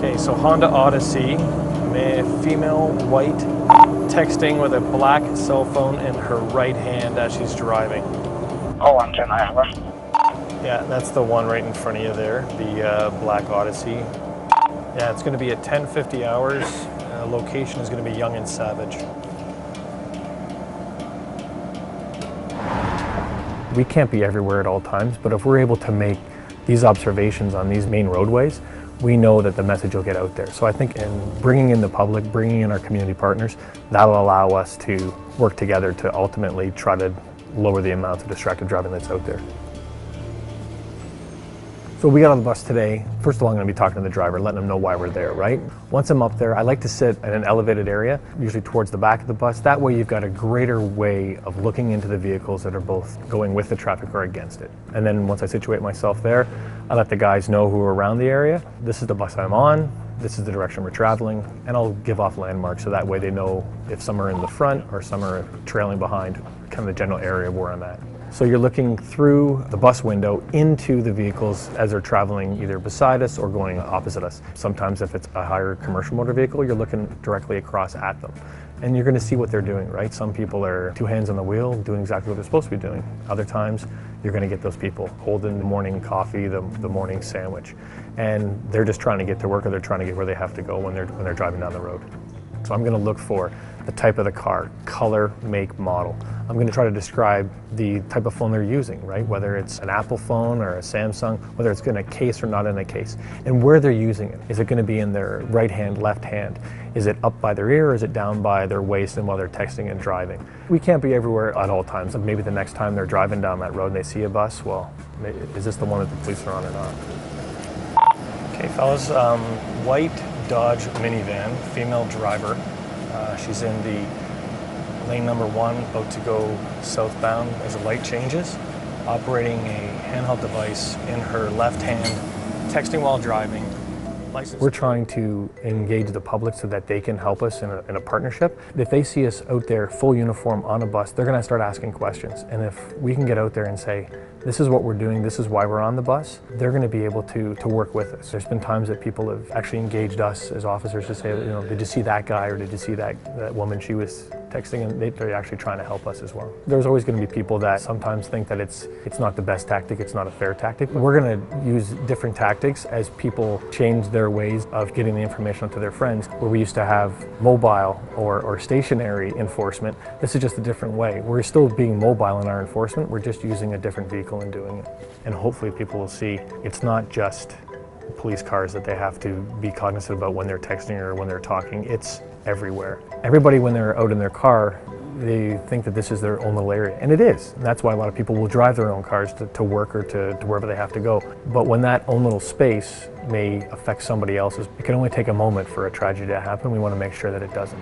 Okay, so Honda Odyssey, female, white, texting with a black cell phone in her right hand as she's driving. Oh, I'm 10 hour. Yeah, that's the one right in front of you there, the black Odyssey. Yeah, it's going to be at 10:50 hours. Location is going to be Young and Savage. We can't be everywhere at all times, but if we're able to make these observations on these main roadways, we know that the message will get out there. So I think in bringing in the public, bringing in our community partners, that'll allow us to work together to ultimately try to lower the amount of distracted driving that's out there. So we got on the bus today. First of all, I'm going to be talking to the driver, letting them know why we're there, right? Once I'm up there, I like to sit in an elevated area, usually towards the back of the bus. That way you've got a greater way of looking into the vehicles that are both going with the traffic or against it. And then once I situate myself there, I let the guys know who are around the area. This is the bus I'm on, this is the direction we're traveling, and I'll give off landmarks so that way they know if some are in the front or some are trailing behind, kind of the general area where I'm at. So you're looking through the bus window into the vehicles as they're traveling either beside us or going opposite us. Sometimes if it's a higher commercial motor vehicle, you're looking directly across at them. And you're going to see what they're doing, right? Some people are two hands on the wheel, doing exactly what they're supposed to be doing. Other times, you're going to get those people holding the morning coffee, the morning sandwich. And they're just trying to get to work or they're trying to get where they have to go when they're driving down the road. So I'm going to look for the type of the car, color, make, model. I'm going to try to describe the type of phone they're using, right? Whether it's an Apple phone or a Samsung, whether it's in a case or not in a case, and where they're using it. Is it going to be in their right hand, left hand? Is it up by their ear or is it down by their waist and while they're texting and driving? We can't be everywhere at all times. Maybe the next time they're driving down that road and they see a bus, well, is this the one that the police are on or not? Okay, fellas, white Dodge minivan, female driver. She's in the lane number 1, about to go southbound as the light changes, operating a handheld device in her left hand, texting while driving. We're trying to engage the public so that they can help us in a partnership. If they see us out there full uniform on a bus, they're going to start asking questions. And if we can get out there and say, this is what we're doing, this is why we're on the bus, they're going to be able to work with us. There's been times that people have actually engaged us as officers to say, you know, did you see that guy or did you see that woman, she was texting, and they're actually trying to help us as well. There's always going to be people that sometimes think that it's not the best tactic, it's not a fair tactic. We're going to use different tactics as people change their ways of getting the information to their friends. Where we used to have mobile or stationary enforcement, this is just a different way. We're still being mobile in our enforcement, we're just using a different vehicle and doing it. And hopefully people will see it's not just police cars that they have to be cognizant about when they're texting or when they're talking. It's everywhere. Everybody, when they're out in their car, they think that this is their own little area, and it is. And that's why a lot of people will drive their own cars to work or to wherever they have to go. But when that own little space may affect somebody else's, it can only take a moment for a tragedy to happen. We want to make sure that it doesn't.